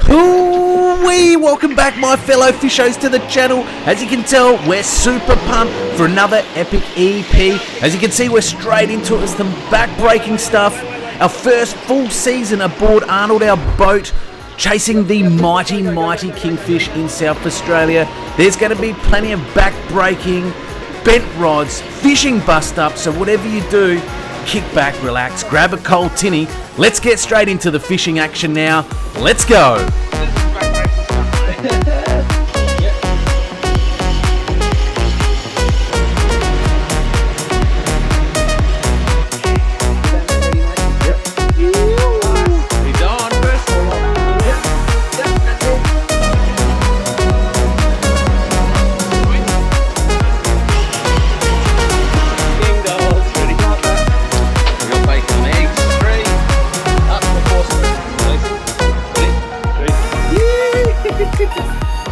Hoo-wee! Welcome back, my fellow fishos, to the channel. As you can tell, we're super pumped for another epic EP. As you can see, we're straight into it with some back-breaking stuff. Our first full season aboard Arnold, our boat, chasing the mighty, mighty kingfish in South Australia. There's going to be plenty of back-breaking, bent rods, fishing bust-ups, so whatever you do, kick back, relax, grab a cold tinny. Let's get straight into the fishing action now. Let's go!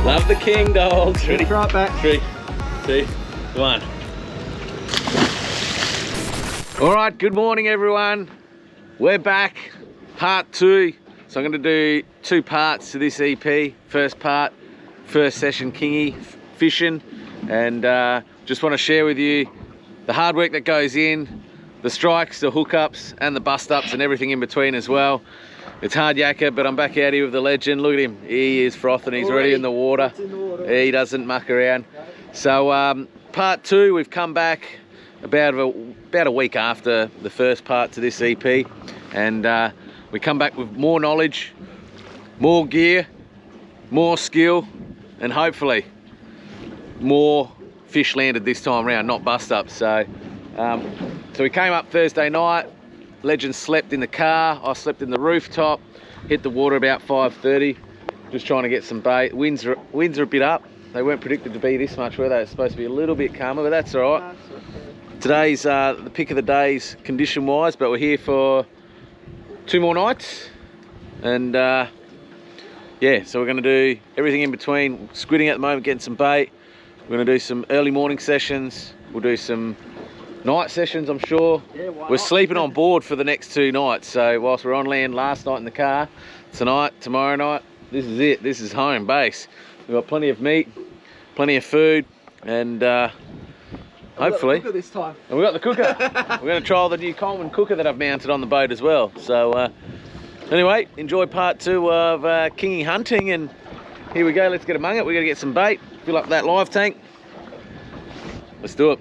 Love the king dogs. Ready? Right back. 3, 2, 1. Alright, good morning everyone. We're back. Part 2. So I'm going to do 2 parts to this EP. First part, first session kingy fishing. And just want to share with you the hard work that goes in, the strikes, the hookups, and the bust-ups and everything in between as well. It's hard yakka, but I'm back out here with the legend. Look at him. He is frothing. He's already in the water. He doesn't muck around. So part 2, we've come back about a week after the first part to this EP. And we come back with more knowledge, more gear, more skill, and hopefully more fish landed this time around, not bust-ups. So we came up Thursday night. Legend slept in the car, I slept in the rooftop, hit the water about 5:30, just trying to get some bait. Winds are a bit up. They weren't predicted to be this much, were they? It's supposed to be a little bit calmer, but that's all right. Today's the pick of the days condition-wise, but we're here for 2 more nights. And yeah, so we're gonna do everything in between. Squidding at the moment, getting some bait. We're gonna do some early morning sessions. We'll do some night sessions, I'm sure. Yeah, we're sleeping on board for the next 2 nights. So whilst we're on land last night in the car, tonight, tomorrow night, this is it. This is home base. We've got plenty of meat, plenty of food, and hopefully... We've got the cooker this time. And we've got the cooker. We're going to trial the new Coleman cooker that I've mounted on the boat as well. So anyway, enjoy part 2 of kingy hunting, and here we go. Let's get among it. We're going to get some bait, fill up that live tank. Let's do it.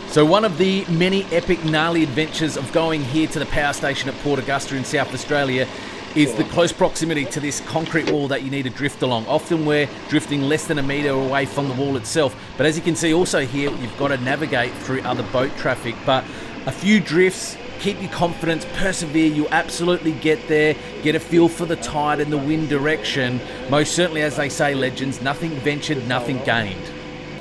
So one of the many epic gnarly adventures of going here to the power station at Port Augusta in South Australia is the close proximity to this concrete wall that you need to drift along. Often we're drifting less than a metre away from the wall itself, but as you can see also here, you've got to navigate through other boat traffic. But a few drifts, keep your confidence, persevere, you'll absolutely get there, get a feel for the tide and the wind direction. Most certainly, as they say, legends, nothing ventured, nothing gained.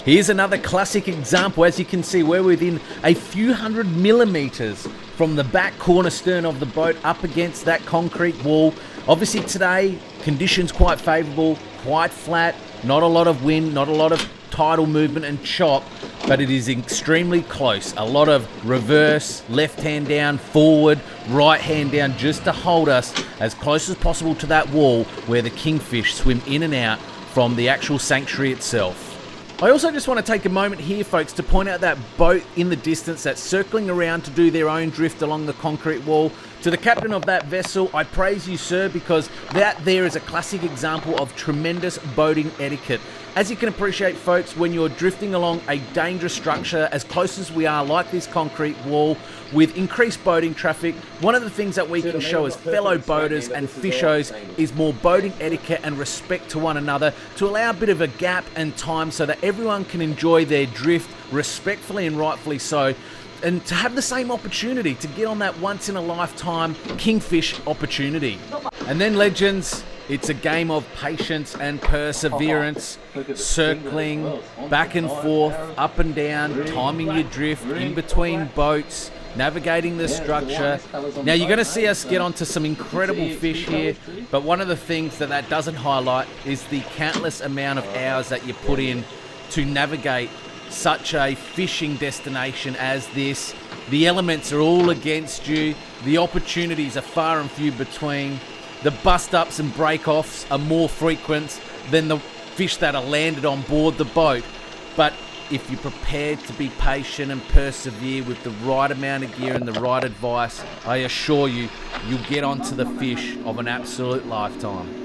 Here's another classic example. As you can see, we're within a few hundred millimeters from the back corner stern of the boat up against that concrete wall. Obviously today, conditions quite favorable, quite flat, not a lot of wind, not a lot of tidal movement and chop, but it is extremely close. A lot of reverse, left hand down, forward, right hand down, just to hold us as close as possible to that wall where the kingfish swim in and out from the actual sanctuary itself. I also just want to take a moment here, folks, to point out that boat in the distance that's circling around to do their own drift along the concrete wall. To the captain of that vessel, I praise you, sir, because that there is a classic example of tremendous boating etiquette. As you can appreciate, folks, when you're drifting along a dangerous structure as close as we are, like this concrete wall, with increased boating traffic, one of the things that we can show as fellow boaters and fishos is more boating etiquette and respect to one another, to allow a bit of a gap and time so that everyone can enjoy their drift respectfully and rightfully so, and to have the same opportunity to get on that once in a lifetime kingfish opportunity. And then, legends, it's a game of patience and perseverance, circling back and forth, up and down, timing your drift in between boats, navigating the structure. Now you're going to see us get onto some incredible fish here, but one of the things that doesn't highlight is the countless amount of hours that you put in to navigate such a fishing destination as this. The elements are all against you, the opportunities are far and few between, the bust-ups and break-offs are more frequent than the fish that are landed on board the boat. But if you're prepared to be patient and persevere with the right amount of gear and the right advice, I assure you, you'll get onto the fish of an absolute lifetime.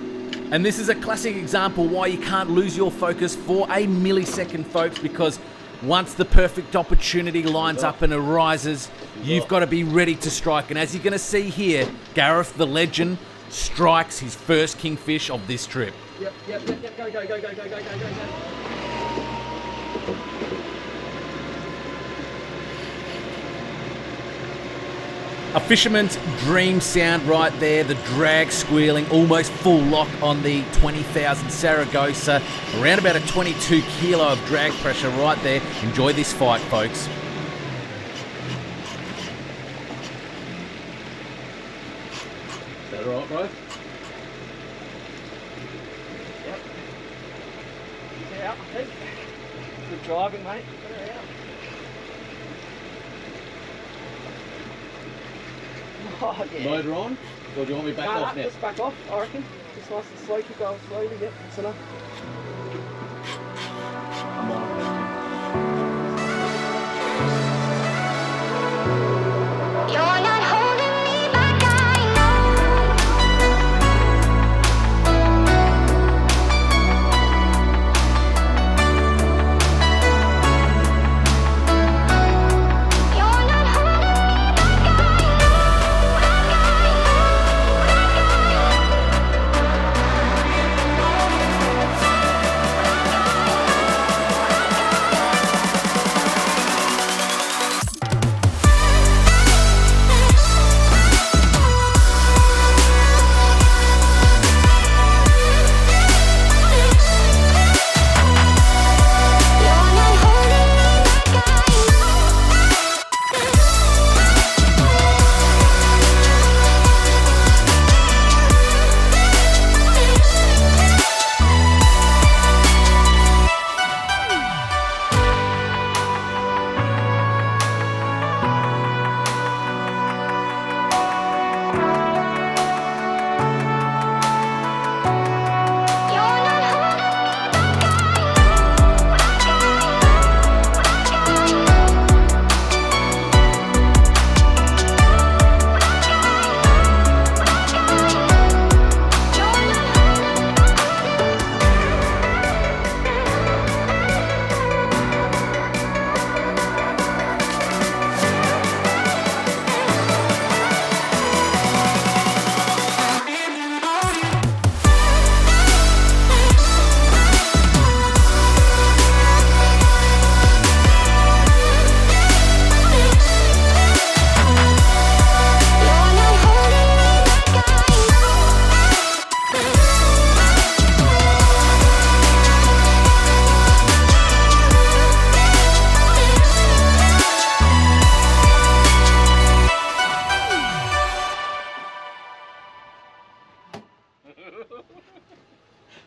And this is a classic example why you can't lose your focus for a millisecond, folks, because once the perfect opportunity lines up and arises, you've got to be ready to strike. And as you're going to see here, Gareth, the legend, strikes his first kingfish of this trip. Yep, go. A fisherman's dream sound right there, the drag squealing, almost full lock on the 20,000 Saragossa, around about a 22 kilo of drag pressure right there. Enjoy this fight, folks. Is that alright, bro? Yep. He's out, I think. Good driving, mate. Put her out. Oh, yeah. Motor on? Or do you want me back off now? Just back off, I reckon. Just nice and slow, keep going slowly, yep, that's enough. I'm on. You're not holding me back, I know. You're not holding me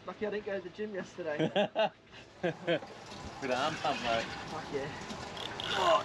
Lucky I didn't go to the gym yesterday. Bit of arm pump, mate. Fuck yeah. Oh,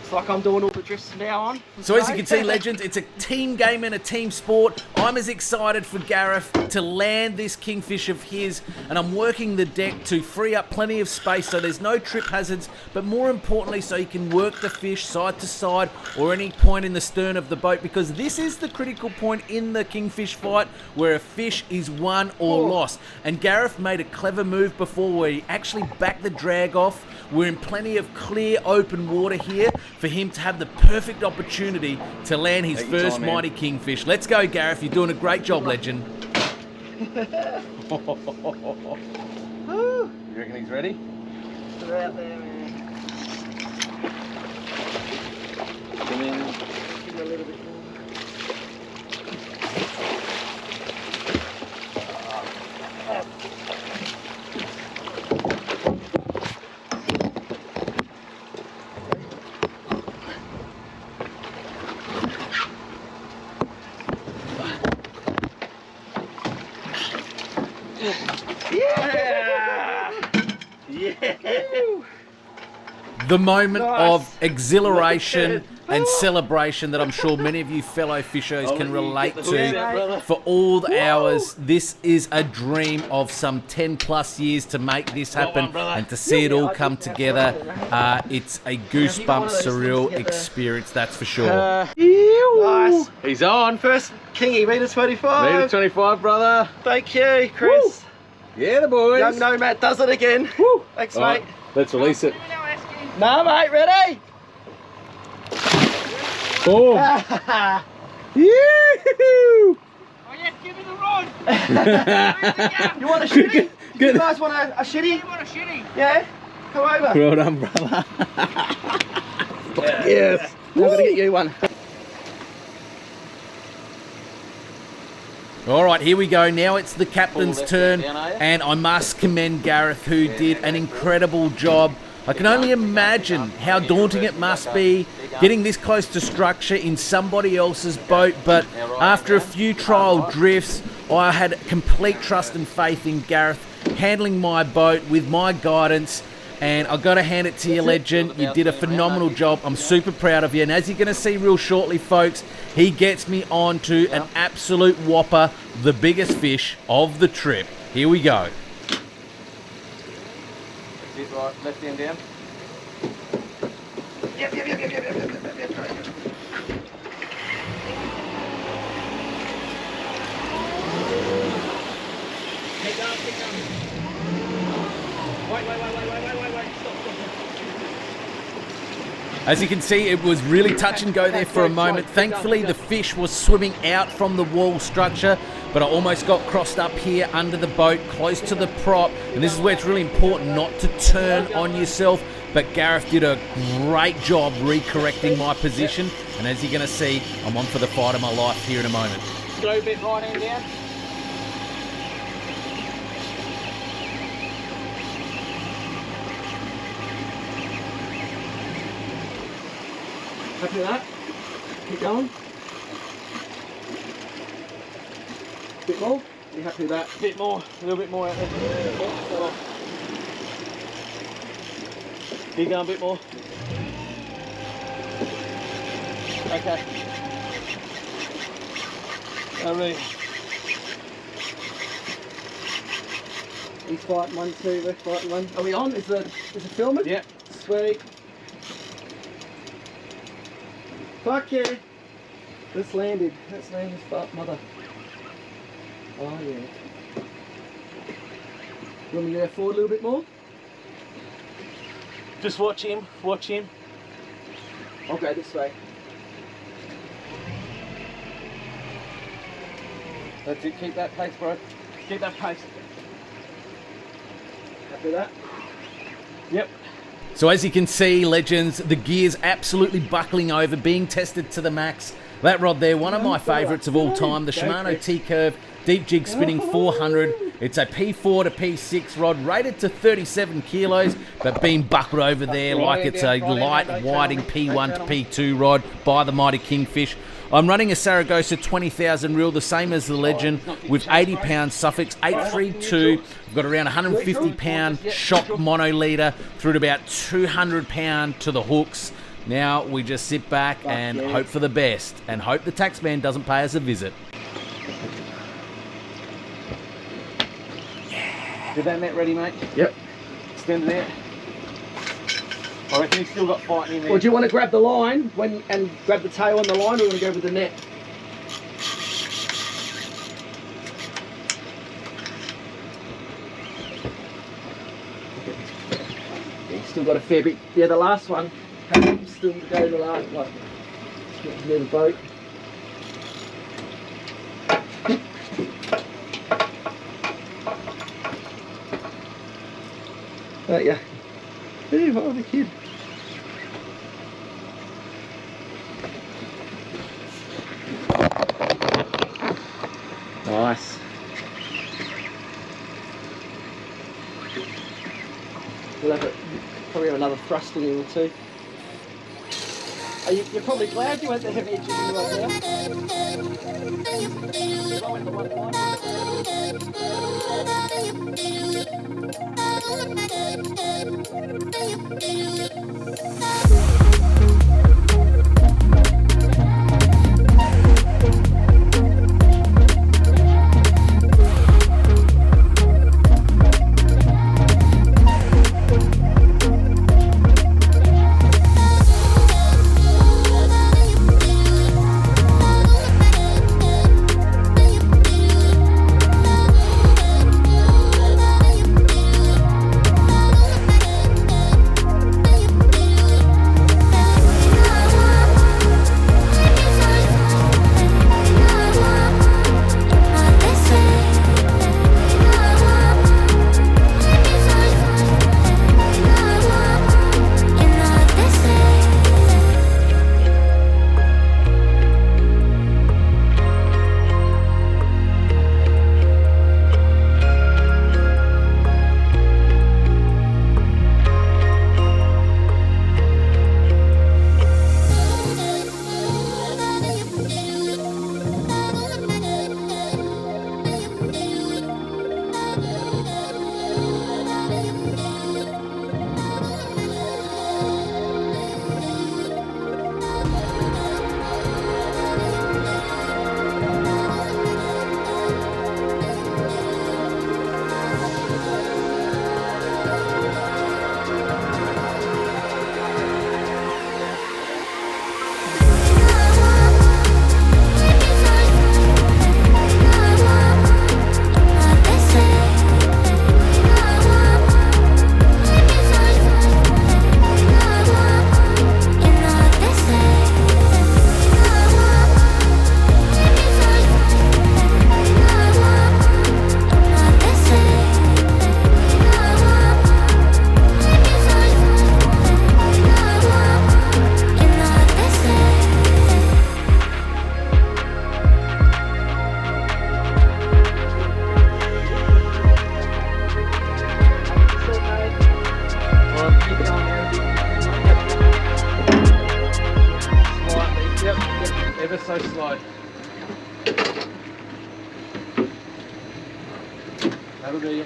It's like I'm doing all the drifts from now on. So as you can see, legends, it's a team game and a team sport. I'm as excited for Gareth to land this kingfish of his, and I'm working the deck to free up plenty of space so there's no trip hazards, but more importantly so he can work the fish side to side or any point in the stern of the boat, because this is the critical point in the kingfish fight where a fish is won or lost. And Gareth made a clever move before where he actually backed the drag off. We're in plenty of clear open water here for him to have the perfect opportunity to land his first mighty kingfish. Let's go, Gareth. You're doing a great job, legend. You reckon he's ready? They're out there, man. Come in. Give it a little bit more. The moment of exhilaration and celebration that I'm sure many of you fellow fishers can relate to for all the hours. This is a dream of some 10 plus years to make this happen and to see it all come together. It's a goosebump, surreal experience, that's for sure. Nice. He's on. First kingy, meter 25. Meter 25, brother. Thank you, Chris. Yeah, the boys. Young Nomad does it again. Woo. Thanks, All mate. right, let's release it. No, mate, ready? Boom. Yoo-hoo. Oh yeah, give me the rod! You want a shitty? You guys want a shitty? You want a shitty? Yeah? Come over. Well done, brother. Yes. I'm going to get you one. All right, here we go. Now it's the captain's turn, and I must commend Gareth, who did an incredible job. I can only imagine how daunting it must be getting this close to structure in somebody else's boat, but after a few trial drifts, I had complete trust and faith in Gareth handling my boat with my guidance, and I've got to hand it to you, legend. You did a phenomenal job. I'm super proud of you, and as you're going to see real shortly, folks, he gets me on to an absolute whopper, the biggest fish of the trip. Here we go. Sit right, left hand down. Yep. Keep going. Wait. Stop. As you can see, it was really touch and go there for a moment. Thankfully, the fish was swimming out from the wall structure, but I almost got crossed up here under the boat, close to the prop. And this is where it's really important not to turn on yourself. But Gareth did a great job recorrecting my position. And as you're going to see, I'm on for the fight of my life here in a moment. Go a bit right hand down. Happy with that? Keep going. Bit more? You happy with that? Bit more, a little bit more out there. Keep going a bit more. Okay. Alright. He's fighting 1, 2, we're fighting 1. Are we on? Is it filming? Yep. Sweet. Fuck yeah. That's landed. That's landed, fuck mother. Oh yeah. You want me to go forward a little bit more? Just watch him. I'll go this way. That's it, keep that pace, bro. Keep that pace. Happy with that? Yep. So as you can see, legends, the gear's absolutely buckling over, being tested to the max. That rod there, one of my favourites of all time, the Shimano T-Curve Deep Jig Spinning 400. It's a P4 to P6 rod, rated to 37 kilos, but being buckled over there like it's a light whiting P1 to P2 rod by the mighty Kingfish. I'm running a Saragossa 20,000 reel, the same as the legend, with 80 pound suffix 832. I've got around 150 pound shock mono leader through to about 200 pound to the hooks. Now we just sit back and hope for the best, and hope the taxman doesn't pay us a visit. Get that net ready, mate. Yep. Extend it out. I reckon he's still got fighting in there. Or do you want to grab the line and grab the tail on the line, or do you want to go with the net? Yeah, he's still got a fair bit. Yeah, the last one. Still to go the last one. Just get near the boat. Yeah. Hey, what the kid? Nice. We'll have it. Probably have another thrusting in or two. You're probably glad you went the heavier jigging rod now. If I went the 1.5. Ever so slight. That'll do you.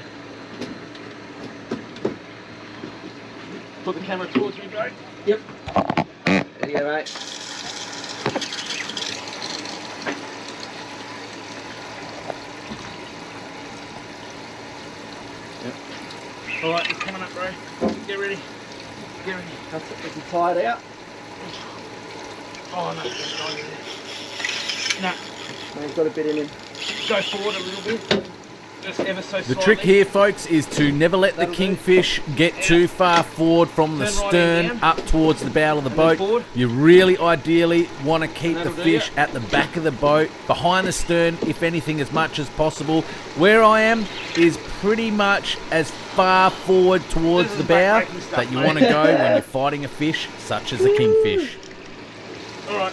Put the camera towards me, bro. Yep. There you go, mate. Alright, it's coming up, bro. Get ready. Get ready. That's it. We can tie it out. Oh no, it's not in there. No, he's got a bit in him. Go forward a little bit. Just ever so slightly. The trick here, folks, is to never let the kingfish get too far forward from the Turn right stern end down. up towards the bow of the And then boat. forward. You really ideally want to keep the That'll do fish it. at the back of the boat, behind the stern, if anything, as much as possible. Where I am is pretty much as far forward towards This the is bow backbreaking stuff, that you mate. want to go when you're fighting a fish such as a kingfish. Alright.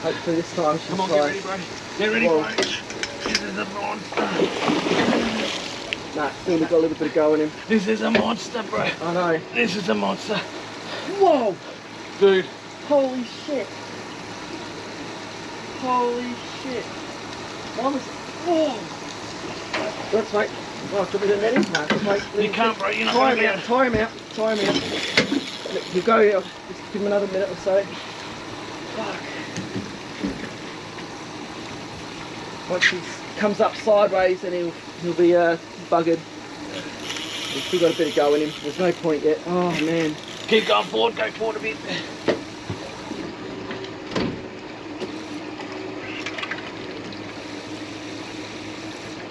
Hopefully this time she's Come on, fine. get ready, bro. Get ready, Whoa. bro. This is a monster. Nah, still got a little bit of go in him. This is a monster, bro. I know. This is a monster. Whoa! Dude. Holy shit! Holy shit! Mine was. Whoa! Let's wait. Oh, should we do netting? No, let's wait. You can't, bro. You're not Tie going to him be out, tie him out, tie him out. You go, just give him another minute or so. Fuck. Once he comes up sideways, then he'll be buggered. He's still got a bit of go in him. There's no point yet. Oh man. Keep going forward. Go forward a bit.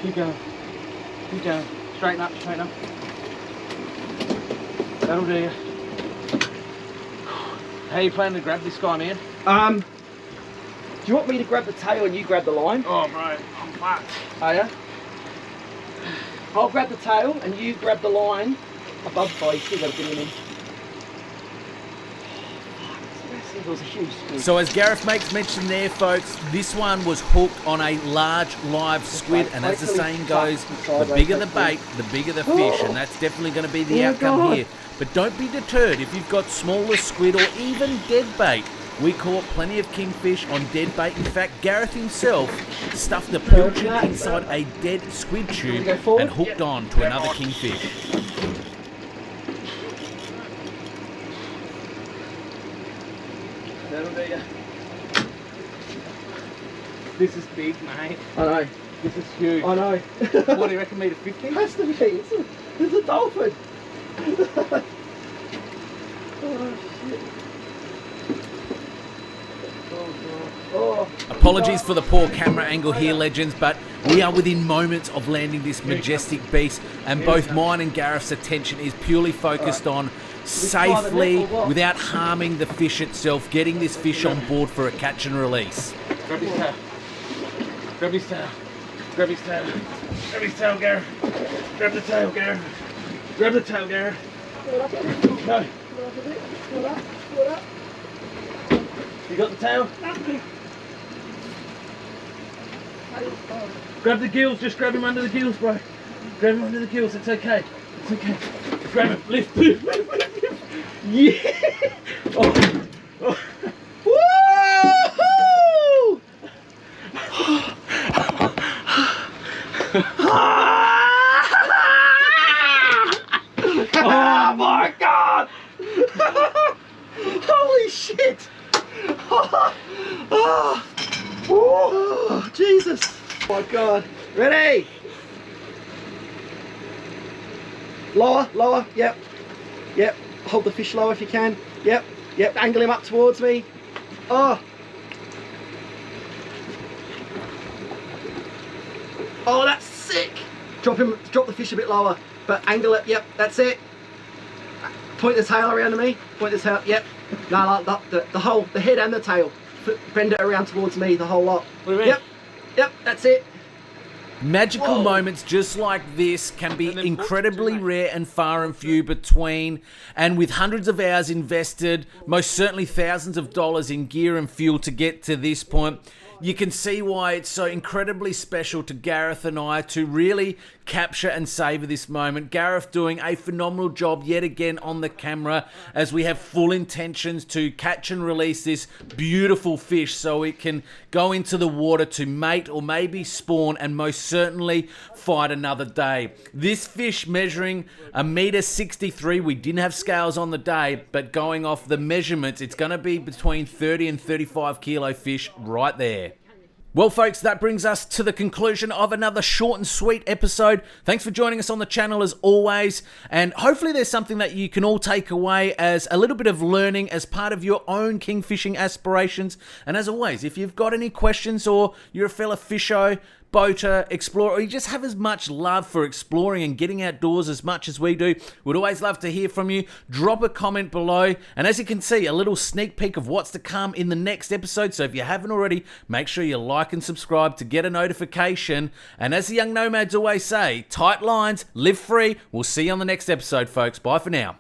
Keep going. Keep going. Straighten up, straighten up. That'll do you. How you planning to grab this guy, man? Do you want me to grab the tail and you grab the line? Oh, bro. I'm fucked. Are ya? I'll grab the tail and you grab the line above the boy. You still got a bit in him. Fuck, it's massive. It was a huge squid. So as Gareth makes mention there, folks, this one was hooked on a large live squid, and as the saying goes, the bigger the bait, the bigger the fish, and that's definitely going to be the outcome here. But don't be deterred if you've got smaller squid or even dead bait. We caught plenty of kingfish on dead bait. In fact, Gareth himself stuffed a pilchard inside a dead squid tube and hooked on to another kingfish. That'll do ya. This is big, mate. I know. This is huge. I know. What do you reckon, meter 50? It has to be. It's a dolphin. Oh, shit. Oh, Apologies for the poor camera angle here, legends, but we are within moments of landing this majestic beast, and both mine and Gareth's attention is purely focused on safely, without harming the fish itself, getting this fish on board for a catch and release. Grab his tail. Grab his tail. Grab his tail. Grab his tail, Gareth. Grab the tail, Gareth. Grab the tail, Gareth. No. You got the tail? Grab the gills, just grab him under the gills, bro. Grab him under the gills, it's okay. It's okay. Grab him, lift, lift, lift, lift, lift. Yeah! Oh. Oh. Woo! Oh my god! holy shit! Oh, Jesus! Oh my god! Ready? Lower, lower. Yep, yep. Hold the fish low if you can. Yep, yep. Angle him up towards me. Oh. Oh, that's sick. Drop the fish a bit lower, but angle it. Yep, that's it. Point the tail around to me. Point the tail. Yep. No, the head and the tail. Bend it around towards me, the whole lot. What do you mean? Yep, yep. That's it. Magical moments just like this can be incredibly rare and far and few between, and with hundreds of hours invested, most certainly thousands of dollars in gear and fuel to get to this point, you can see why it's so incredibly special to Gareth and I to really capture and savor this moment. Gareth doing a phenomenal job yet again on the camera, as we have full intentions to catch and release this beautiful fish so it can go into the water to mate or maybe spawn and most certainly fight another day. This fish measuring 1.63 m. We didn't have scales on the day, but going off the measurements, it's going to be between 30 and 35 kilo fish right there. Well, folks, that brings us to the conclusion of another short and sweet episode. Thanks for joining us on the channel as always, and hopefully there's something that you can all take away as a little bit of learning as part of your own kingfishing aspirations. And as always, if you've got any questions or you're a fella fisho, boater, explorer, or you just have as much love for exploring and getting outdoors as much as we do, we'd always love to hear from you. Drop a comment below, and as you can see, a little sneak peek of what's to come in the next episode. So if you haven't already, make sure you like and subscribe to get a notification. And as the young nomads always say, tight lines, live free. We'll see you on the next episode, folks. Bye for now.